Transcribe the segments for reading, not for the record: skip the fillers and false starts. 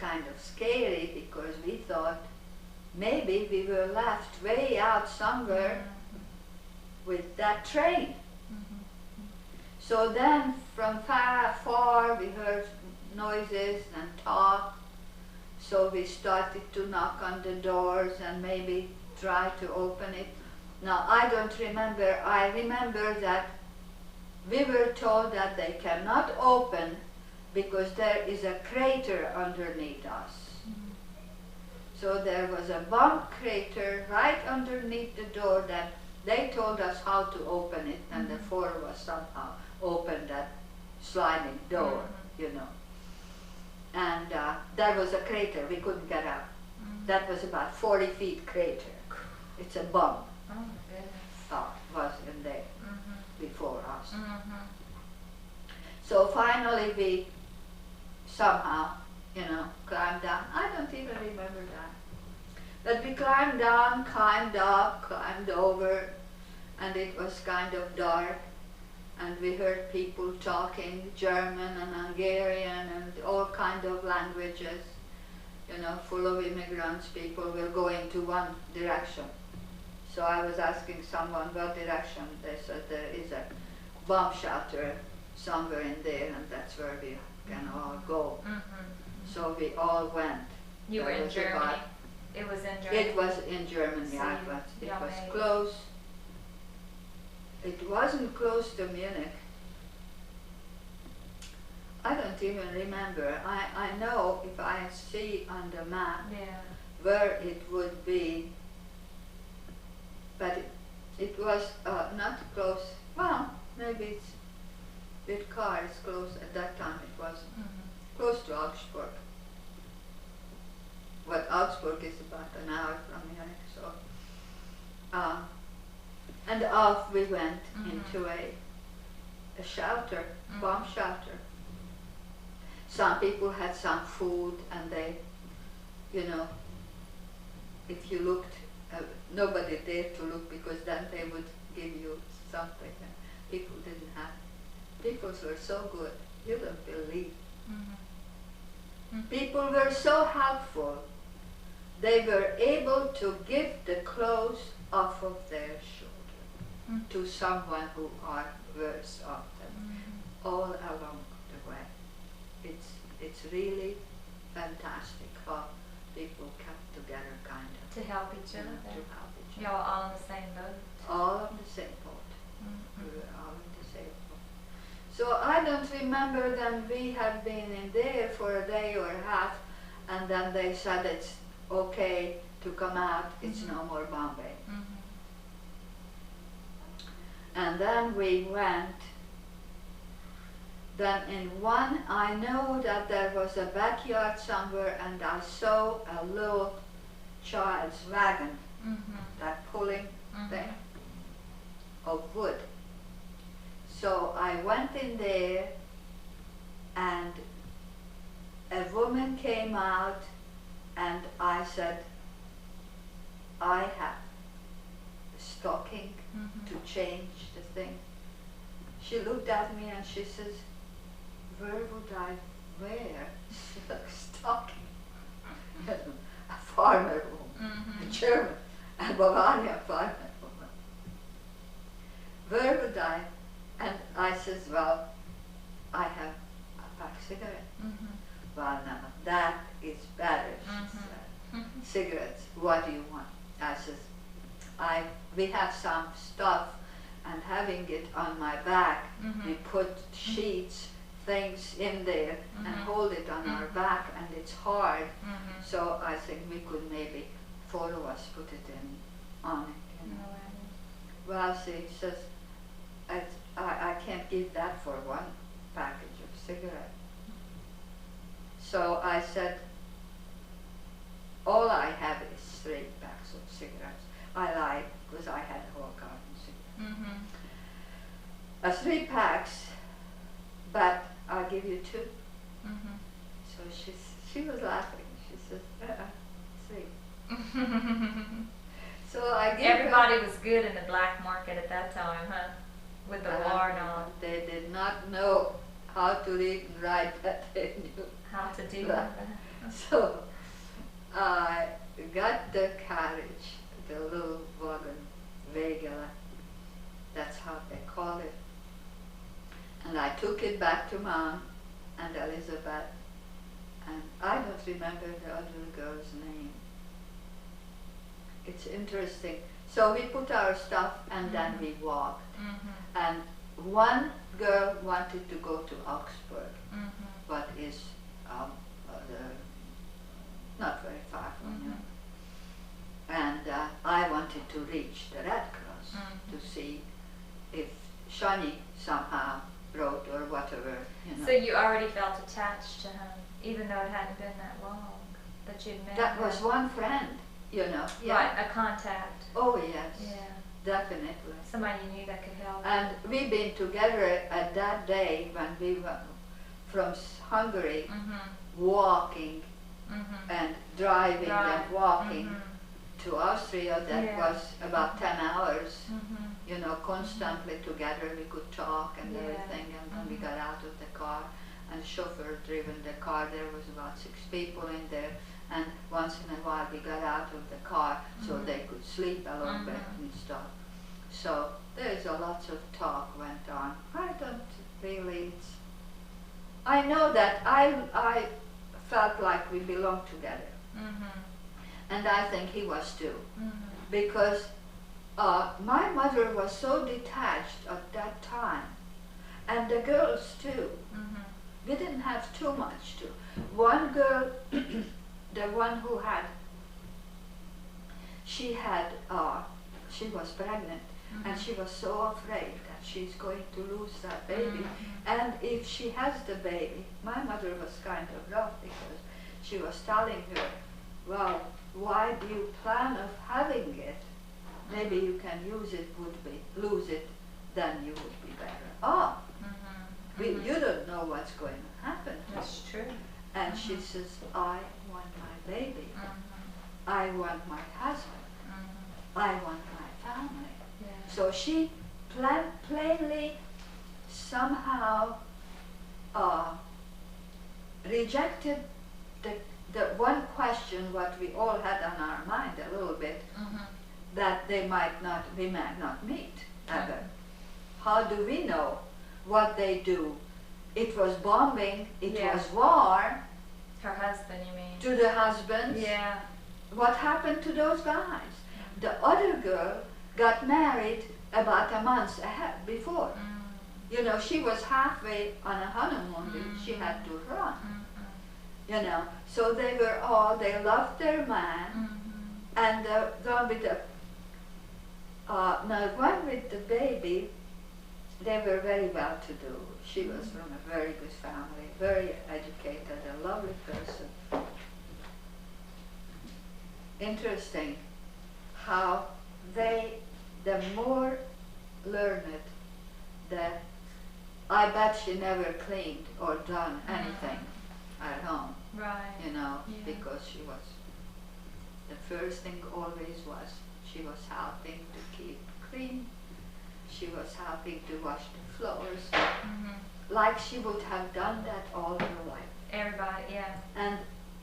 kind of scary because we thought maybe we were left way out somewhere with that train. So then from far we heard noises and talk. So we started to knock on the doors and maybe try to open it. Now I don't remember, I remember that we were told that they cannot open because there is a crater underneath us. So there was a bomb crater right underneath the door that they told us how to open it, and the four of us somehow opened that sliding door, you know. And there was a crater, we couldn't get out. That was about 40 feet crater. It's a bomb. Oh my goodness. Was in there before us. So finally we somehow, you know, climbed down. I don't even remember that. But we climbed down, climbed up, climbed over, and it was kind of dark. And we heard people talking German and Hungarian and all kind of languages, you know, full of immigrants. People were going to one direction. So I was asking someone what direction. They said there is a bomb shelter somewhere in there, and that's where we can all go. So we all went. You were in Germany? It was in Germany? It was in Germany, So it was close. It wasn't close to Munich. I don't even remember. I know if I see on the map where it would be, but it was not close. Well, maybe it's with cars close. At that time it wasn't. Close to Augsburg. But Augsburg is about an hour from Munich, so. And off we went into a shelter, bomb shelter. Some people had some food, and they, you know, if you looked, nobody dared to look because then they would give you something. And people didn't have. People were so good, you don't believe. People were so helpful. They were able to give the clothes off of their shoulder to someone who are worse off them, all along the way. It's really fantastic how people come together, kind of. To help each other? To help each other. Y'all all in the same boat? All on the same boat. We were all in the same boat. So I don't remember then we had been in there for a day or a half, and then they said it's okay to come out, it's no more bombing. And then we went. Then in one, I know that there was a backyard somewhere, and I saw a little child's wagon, that pulling thing of wood. So I went in there, and a woman came out, and I said, I have stocking to change the thing. She looked at me and she says, where would I wear stocking? A farmer woman, a German, a Bavarian farmer woman. Where would I? And I says, well, I have a pack cigarette. Well, no, that is better, she said. Cigarettes, what do you want? I says, we have some stuff, and having it on my back, we put sheets, things in there, and hold it on our back, and it's hard. So I think we could maybe, four of us, put it on it. You know? Well, she says, I can't give that for one package of cigarettes. So I said, all I have is 3 packs of cigarettes. I lied, because I had a whole carton of cigarettes. 3 packs, but I'll give you 2. So she was laughing. She says, 3. So I gave Everybody was good in the black market at that time, huh? With the war and all. They did not know how to read and write, but they knew how to do that. So I got the carriage, the little wagon, Viola, that's how they call it. And I took it back to Mom and Elizabeth, and I don't remember the other girl's name. It's interesting. So we put our stuff and then we walked. And one girl wanted to go to Augsburg, what is not very far from you. And I wanted to reach the Red Cross to see if Shani somehow wrote or whatever, you know. So you already felt attached to him, even though it hadn't been that long that you'd met That him? was one friend, you know. Yeah. Right, a contact. Oh yes, Yeah. definitely. Somebody you knew that could help. And we've been together at that day when we were from Hungary, walking and driving and walking to Austria. That was about 10 hours, you know, constantly together. We could talk and everything, and then we got out of the car, and the chauffeur driven the car. There was about 6 people in there, and once in a while we got out of the car so they could sleep a little bit and stuff. So there's a lots of talk went on. I don't really, I know that I felt like we belonged together. And I think he was too. Because my mother was so detached at that time, and the girls too. We didn't have too much to. One girl, the one who had, she was pregnant, and she was so afraid that she's going to lose that baby. And if she has the baby, my mother was kind of rough because she was telling her, well, why do you plan of having it? Maybe you can lose it, then you would be better off. You don't know what's going to happen. That's true. And she says, I want my baby. I want my husband. I want my family. So she plainly somehow rejected the one question what we all had on our mind a little bit, that we might not meet ever. How do we know what they do? It was bombing, it was war. Her husband, you mean? To the husbands. Yeah. What happened to those guys? The other girl got married about a month before. You know, she was halfway on a honeymoon, she had to run. You know, so they loved their man, and the one with the, one with the baby, they were very well to do. She was from a very good family, very educated, a lovely person. Interesting how the more learned, I bet she never cleaned or done anything at home. Right. You know, because she was, the first thing always was, she was helping to keep clean. She was helping to wash the floors, like she would have done that all her life. Everybody, yeah. And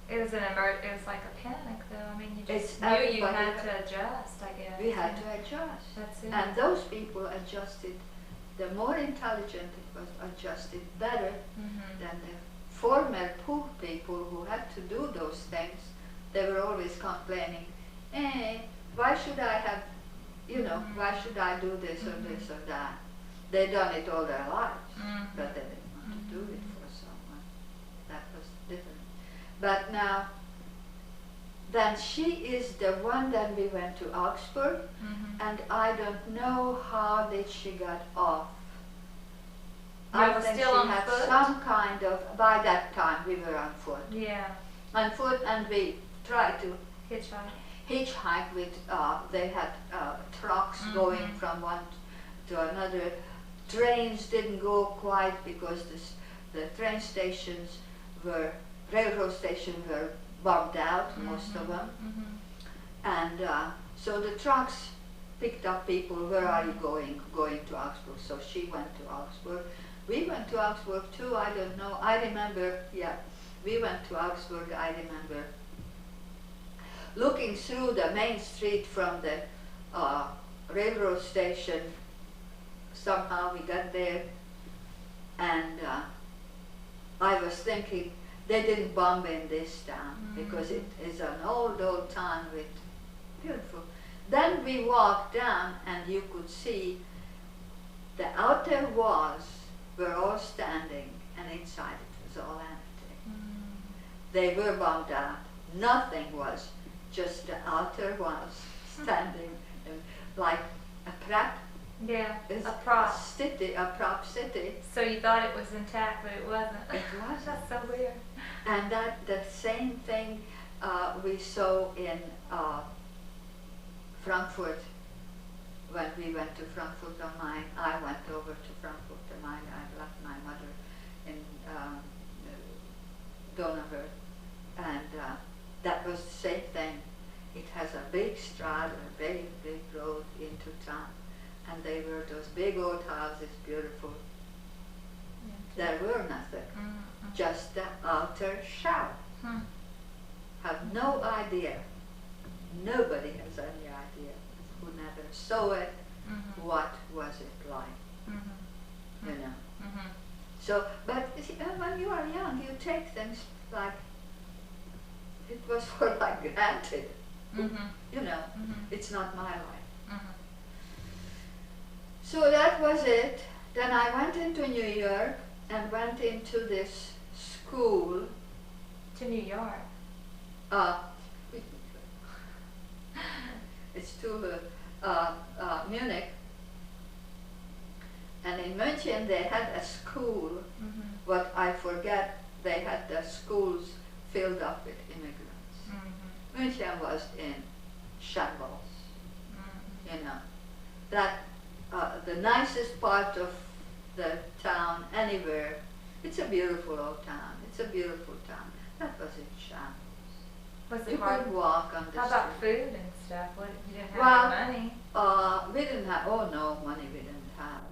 it was it was like a panic, though. I mean, you just knew you had to adjust, I guess. We had to adjust. That's it. And those people adjusted. The more intelligent it was, adjusted better than the former poor people who had to do those things. They were always complaining, why should I have, you know, why should I do this or this or that? They done it all their lives, but they didn't want to do it for someone. That was different. But now, then she is the one that we went to Augsburg, and I don't know how did she got off. I think still she on had foot? some kind of, by that time we were on foot. Yeah. On foot, and we tried to Hitchhike. with, they had trucks going from one to another. Trains didn't go quite because the train stations railroad stations were bombed out, most of them. And so the trucks picked up people, where are you going? Going to Augsburg. So she went to Augsburg. We went to Augsburg too, I don't know. I remember, we went to Augsburg, I remember, looking through the main street from the railroad station. Somehow we got there, and I was thinking, they didn't bomb in this town, because it is an old town with beautiful. Then we walked down, and you could see the outer walls were all standing, and inside it was all empty. They were bombed out. Nothing was, just the outer walls standing, and like a prop. Yeah, It's a prop. A prop city. So you thought it was intact, but it wasn't. It wasn't. That's so weird. And that the same thing we saw in Frankfurt. When we went to Frankfurt am Main, I went over to Frankfurt am Main. I left my mother in Donaver, and that was the same thing. It has a big strada, a big road into town, and they were those big old houses, beautiful. There were nothing, just the outer shell. Have no idea. Nobody has any idea who never saw it. What was it like? You know. So, but you see, when you are young, you take things like it was for like granted. You know, it's not my life. So that was it. Then I went into New York and went into this school. To New York. It's to Munich. And in München they had a school, but I forget, they had the schools filled up with immigrants. München was in shambles, you know. That the nicest part of the town anywhere, it's a beautiful old town, it's a beautiful town. That was in shambles. Was it You hard? could walk on the How about street. food and stuff? What, you didn't have any money. We didn't have, oh no, money we didn't have.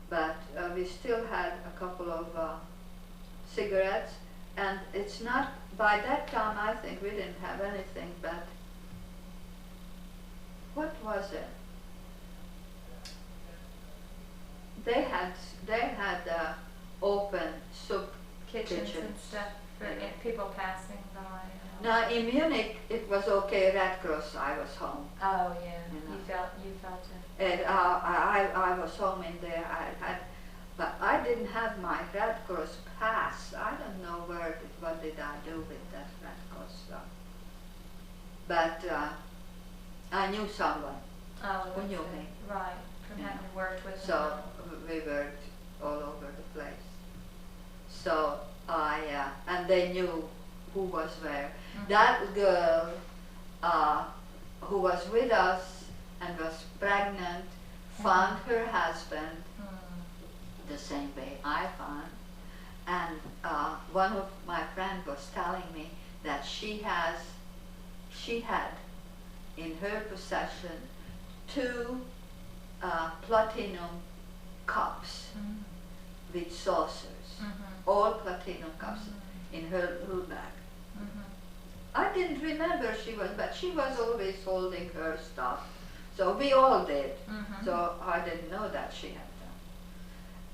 But we still had a couple of cigarettes, and it's not, by that time I think we didn't have anything but, what was it? They had open soup Kitchens and kitchens. stuff for people passing by. Now in Munich it was okay, Red Cross, I was home. Oh yeah, You know. you felt it. And I was home in there, but I didn't have my Red Cross pass. I don't know what did I do with that Red Cross stuff. But I knew someone Oh, who that's knew it. me. Right, from Yeah. having worked with So them. we worked all over the place. So and they knew who was where. That girl who was with us and was pregnant found her husband the same way I found. And one of my friends was telling me that she had in her possession 2 platinum cups with saucers, all platinum cups in her little bag. I didn't remember but she was always holding her stuff. So we all did. So I didn't know that she had them.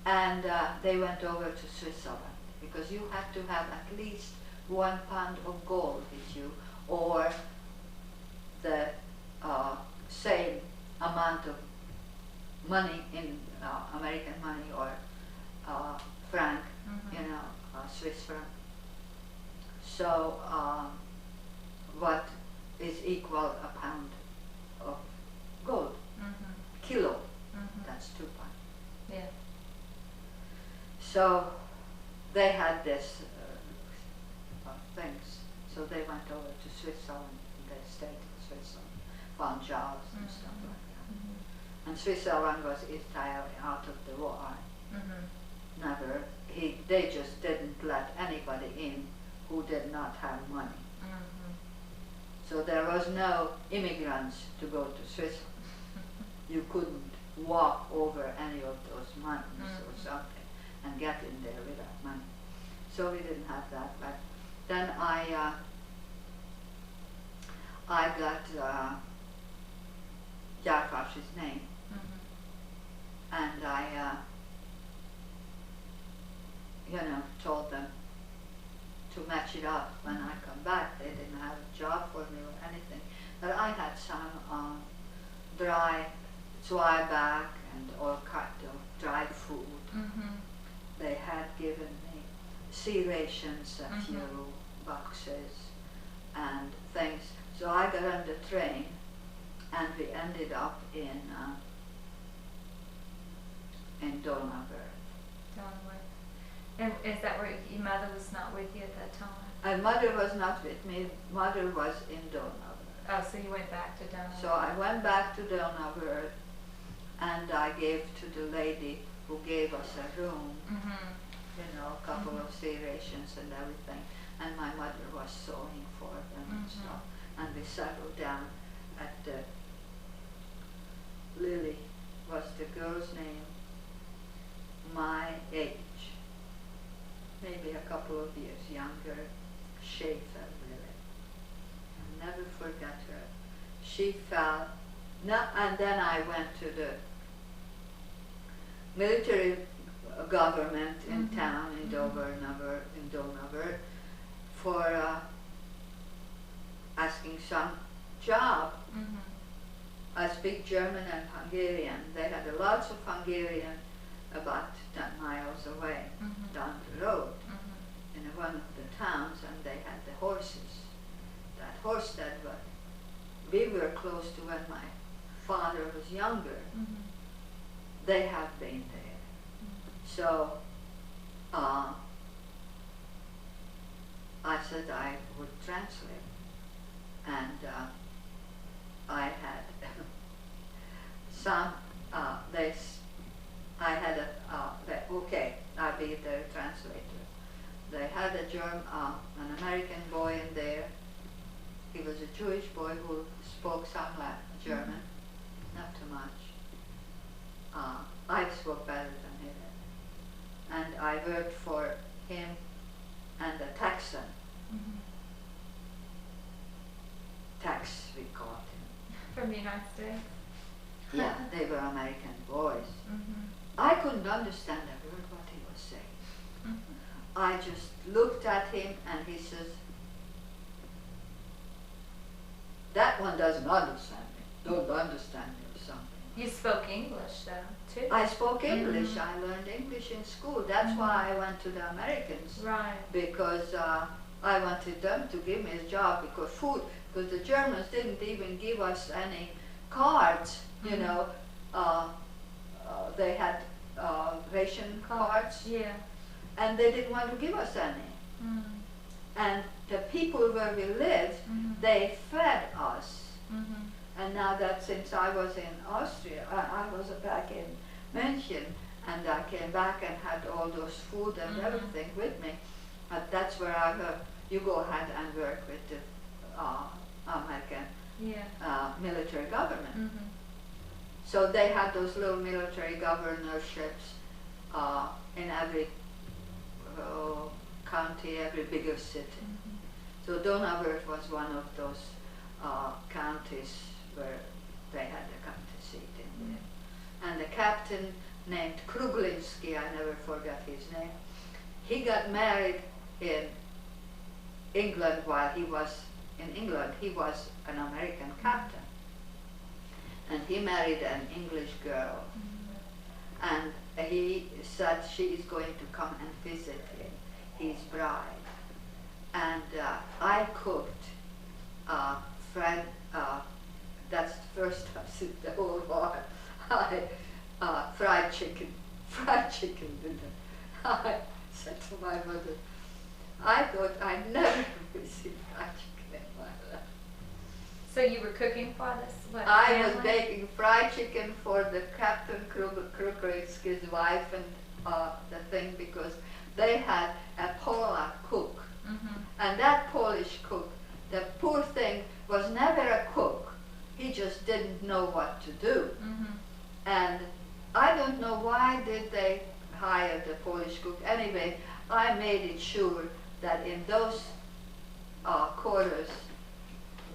And they went over to Switzerland because you had to have at least 1 pound of gold with you, or the same amount of money in American money or franc, you know, Swiss franc. So what is equal a pound of gold? Kilo, that's 2 pounds. Yeah. So they had this things. So they went over to Switzerland, and they stayed in Switzerland, found jobs and stuff like that. And Switzerland was entirely out of the war. Never, they just didn't let anybody in who did not have money. So there was no immigrants to go to Switzerland. You couldn't walk over any of those mountains or something and get in there without money. So we didn't have that. But then I got Gyarfas' name, and I told them to match it up when I come back. They didn't have a job for me or anything, but I had some dry zwieback and all kind of dry food. They had given me sea rations, a few boxes and things. So I got on the train and we ended up in Donauwörth. And is that where your mother was not with you at that time? And mother was not with me. Mother was in Donauwörth. Oh, so you went back to Donauwörth. So I went back to Donauwörth and I gave to the lady who gave us a room, a couple of sea rations and everything. And my mother was sewing for them and stuff. And we settled down at Lily was the girl's name, my age, maybe a couple of years younger, Schaefer Lily. I'll never forget her. She fell, and then I went to the military government in town in Donauwörth for asking some job. I speak German and Hungarian. They had lots of Hungarian about 10 miles away, down the road, in one of the towns, and they had the horses. That horse that we were close to when my father was younger. They have been there. So I said I would translate, and I had some. I had okay, I'll be the translator. They had an American boy in there. He was a Jewish boy who spoke some German, not too much. I spoke better than he did. And I worked for him and a Texan. Tex, we called him. From the United States? Yeah, they were American boys. I couldn't understand a word what he was saying. I just looked at him and he says, that one doesn't understand me. Don't understand me or something. You spoke English though, too? I spoke English. I learned English in school. That's why I went to the Americans. Right. Because I wanted them to give me a job because the Germans didn't even give us any cards, you know. They had ration cards. Yeah. And they didn't want to give us any. And the people where we lived, they fed us. And now that since I was in Austria, I was back in München, and I came back and had all those food and everything with me. But that's where I you go ahead and work with the American military government. So they had those little military governorships in every county, every bigger city. So Donauwörth was one of those counties where they had a county seat in there. And the captain named Kruglinski, I never forgot his name, he got married in England while he was in England. He was an American captain. And he married an English girl. And he said she is going to come and visit him, his bride. And I cooked that's the first time since the whole war, fried chicken dinner. I said to my mother, I thought I'd never received fried chicken in my life. So you were cooking for this? I was baking fried chicken for the Captain Kruglinski's wife and the thing, because they had a Polak cook. And that Polish cook, the poor thing, was never a cook. He just didn't know what to do. And I don't know why did they hire the Polish cook. Anyway, I made it sure that in those quarters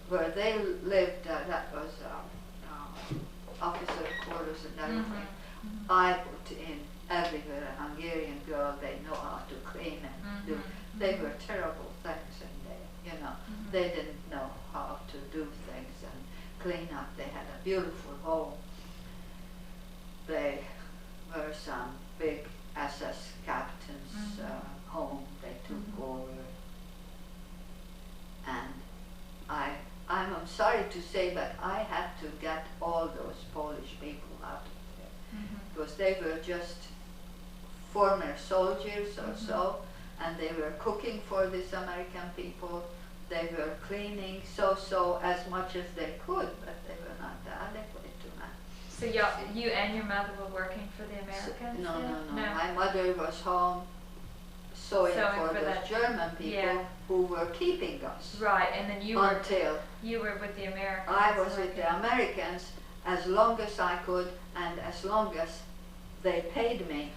where they lived, that was officer quarters and everything. I put in everywhere a Hungarian girl, they know how to clean and do. They were terrible things in there, you know. They didn't know how to do things and clean up. They had a beautiful home. They were some big SS captain's home they took over. And I'm sorry to say, but I had to get all those Polish people out of there. Because they were just former soldiers or so, and they were cooking for these American people. They were cleaning so as much as they could, but they were not adequate to that. So you and your mother were working for the Americans? No. My mother was home sewing for those German people who were keeping us. Right, and then you were with the Americans. I was with the Americans as long as I could and as long as they paid me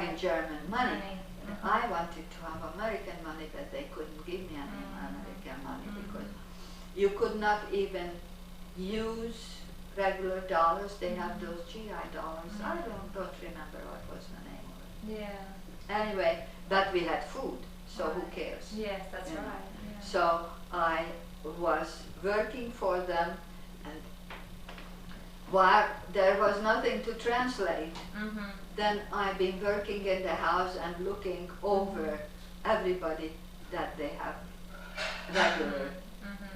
in German money. I wanted to have American money, but they couldn't give me any American money because you could not even use regular dollars. They have those GI dollars. I don't remember what was the name of it. Yeah. Anyway, but we had food, so who cares? Yes, that's right. Yeah. So I was working for them, and while there was nothing to translate, then I've been working in the house and looking over everybody that they have regular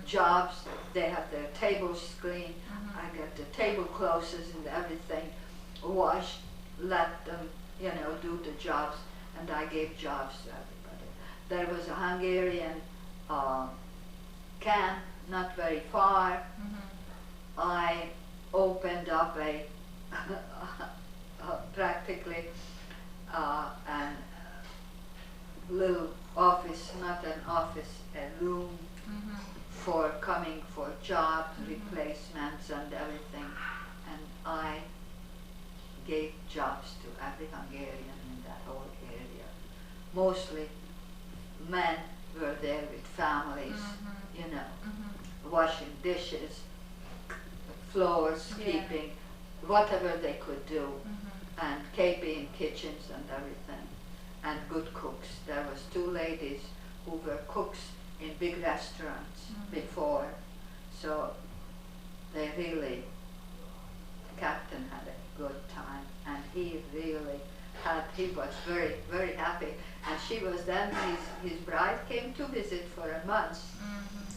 jobs. They have their tables clean. I got the tablecloths and everything washed, let them, do the jobs, and I gave jobs to everybody. There was a Hungarian camp not very far. I opened up a practically a little office, not an office, a room for coming for jobs, replacements and everything. And I gave jobs to every Hungarian in that whole area. Mostly men were there with families, washing dishes, floors, sweeping, whatever they could do, and keeping kitchens and everything, and good cooks. There was 2 ladies who were cooks in big restaurants before, so they really, the captain had a good time, and he was very, very happy. And she was then, his bride came to visit for a month,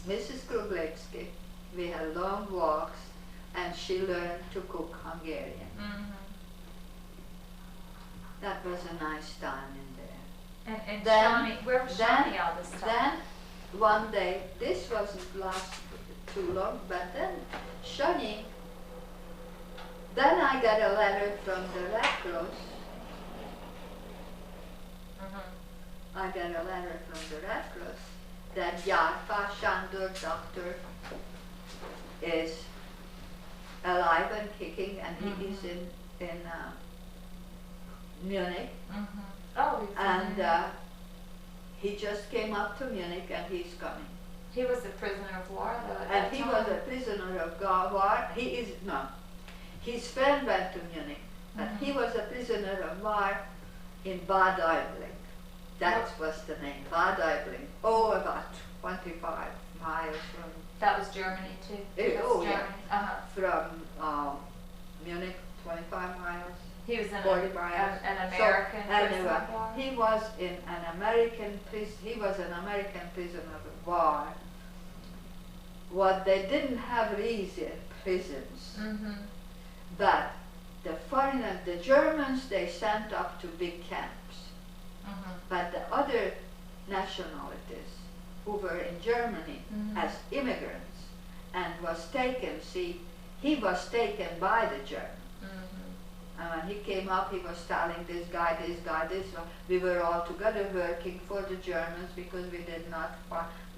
Mrs. Kruglecki. We had long walks, and she learned to cook Hungarian. That was a nice time in there. And then, where was Shani all this time? Then, one day, this wasn't last too long, but then Shani, then I got a letter from the Red Cross. I got a letter from the Red Cross that Gyarfas Sándor doctor is alive and kicking, and he is in Munich. Oh, and he just came up to Munich, and he's coming. He was a prisoner of war, though. And he was a prisoner of war. His friend went to Munich, but he was a prisoner of war in Bad Aibling. That was the name, Bad Aibling. Oh, about 25 miles from. That was Germany too. Germany. From Munich, 25 miles. He was an 40 miles. An American prisoner of war. He was in an American prison. He was an American prisoner of war. What they didn't have these prisons, but the foreigners, the Germans, they sent up to big camps. But the other nationalities who were in Germany as immigrants and was taken, he was taken by the Germans. And when he came up, he was telling this guy, this one. We were all together working for the Germans because we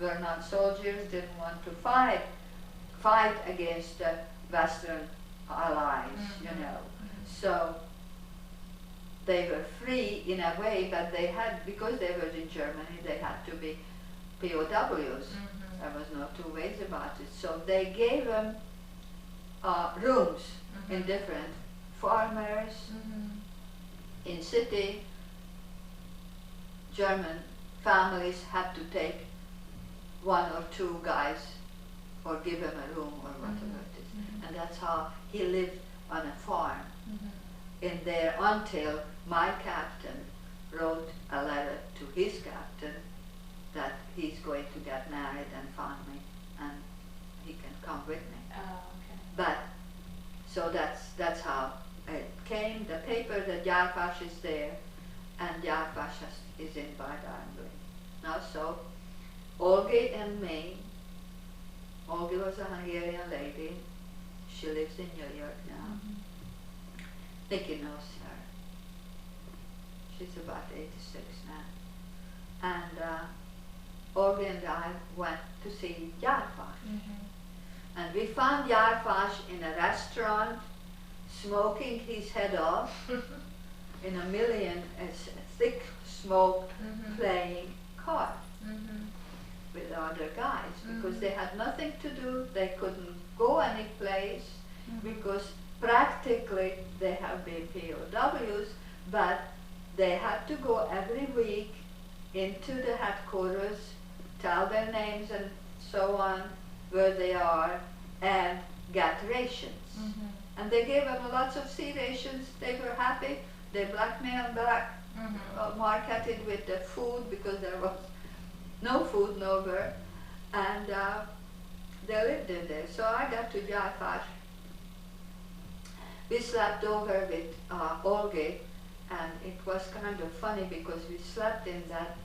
were not soldiers, didn't want to fight against the Western allies, So they were free in a way, but they had, because they were in Germany, they had to be POWs. There was no two ways about it. So they gave them rooms in different farmers, in city. German families had to take one or two guys or give him a room or whatever it is. And that's how he lived on a farm in there until my captain wrote a letter to his captain that he's going to get married and found me and he can come with me. Oh, okay. But, so that's how it came. The paper, the Gyarfas is there, and Gyarfas is in Bad Angli. Now, so, Olgi and me, Olgi was a Hungarian lady. She lives in New York now. Nikki knows her. She's about 86 now. And Olgi and I went to see Gyarfas. And we found Gyarfas in a restaurant, smoking his head off, in a million thick smoke, playing cards with other guys, because they had nothing to do, they couldn't go any place, because practically they have been POWs, but they had to go every week into the headquarters, tell their names and so on, where they are, and get rations. And they gave them lots of sea rations. They were happy. They blackmailed back, marketed with the food because there was no food nowhere, and they lived in there. So I got to Gyarfas. We slept over with Olgi, and it was kind of funny because we slept in that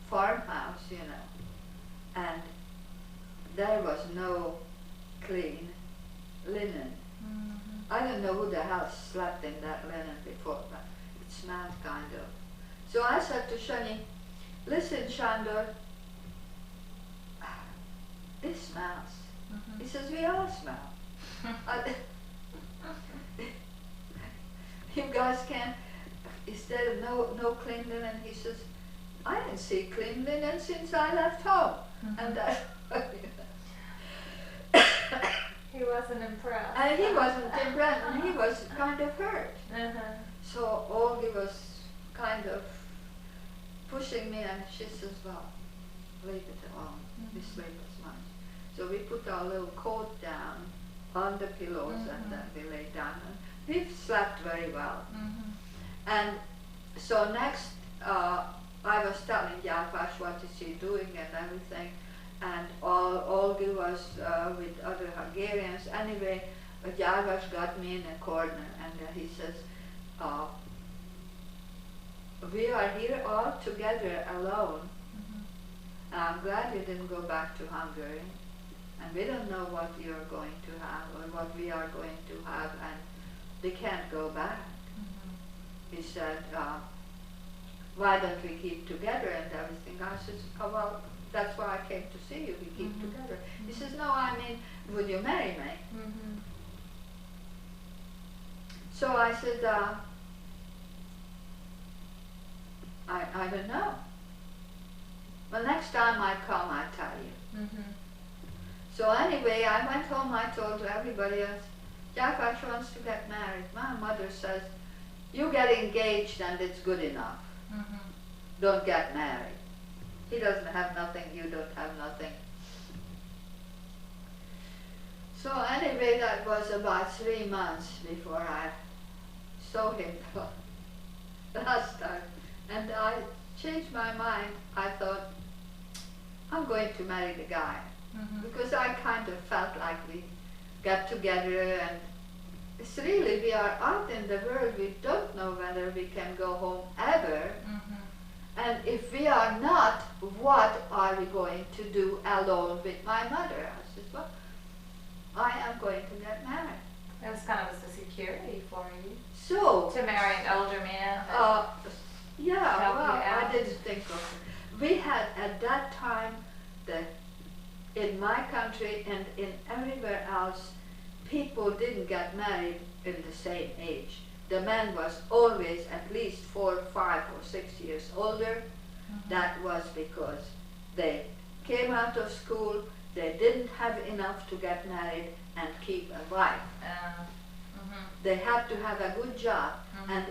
farmhouse, you know, and there was no clean linen. I don't know who the hell slept in that linen before, but it smelled kind of. So I said to Shani, listen, Shandor, this smells. He says, we all smell. You guys can't, instead of no clean linen, he says, I didn't see clean linen since I left home. And that, he wasn't impressed. And he wasn't impressed, and he was kind of hurt. So Olgi was kind of pushing me, and she says, well, leave it alone. We sleep as much. So we put our little coat down on the pillows, and then we lay down. And we slept very well. And so next, I was telling Gyarfas what is he doing and everything, and Olgi was with other Hungarians. Anyway, Gyarfas got me in a corner, and he says, we are here all together alone. I'm glad you didn't go back to Hungary, and we don't know what you're going to have or what we are going to have, and we can't go back. He said, why don't we keep together and everything? I said, oh, well, that's why I came to see you, we keep together. He says, no, I mean, would you marry me? So I said, I don't know. Well, next time I come, I'll tell you. So anyway, I went home, I told everybody else, Gyarfas wants to get married. My mother says, you get engaged and it's good enough. Don't get married. He doesn't have nothing, you don't have nothing. So anyway, that was about 3 months before I saw him the last time. And I changed my mind. I thought, I'm going to marry the guy. Because I kind of felt like we got together, and it's really, we are out in the world, we don't know whether we can go home ever. And if we are not, what are we going to do alone with my mother? I said, well, I am going to get married. It was kind of as a security for you. So, to marry an older man. yeah, help well, you out. I didn't think of it. We had at that time, in my country and in everywhere else, people didn't get married in the same age. The man was always at least 4, 5, or 6 years older. That was because they came out of school, they didn't have enough to get married and keep a wife. They had to have a good job, and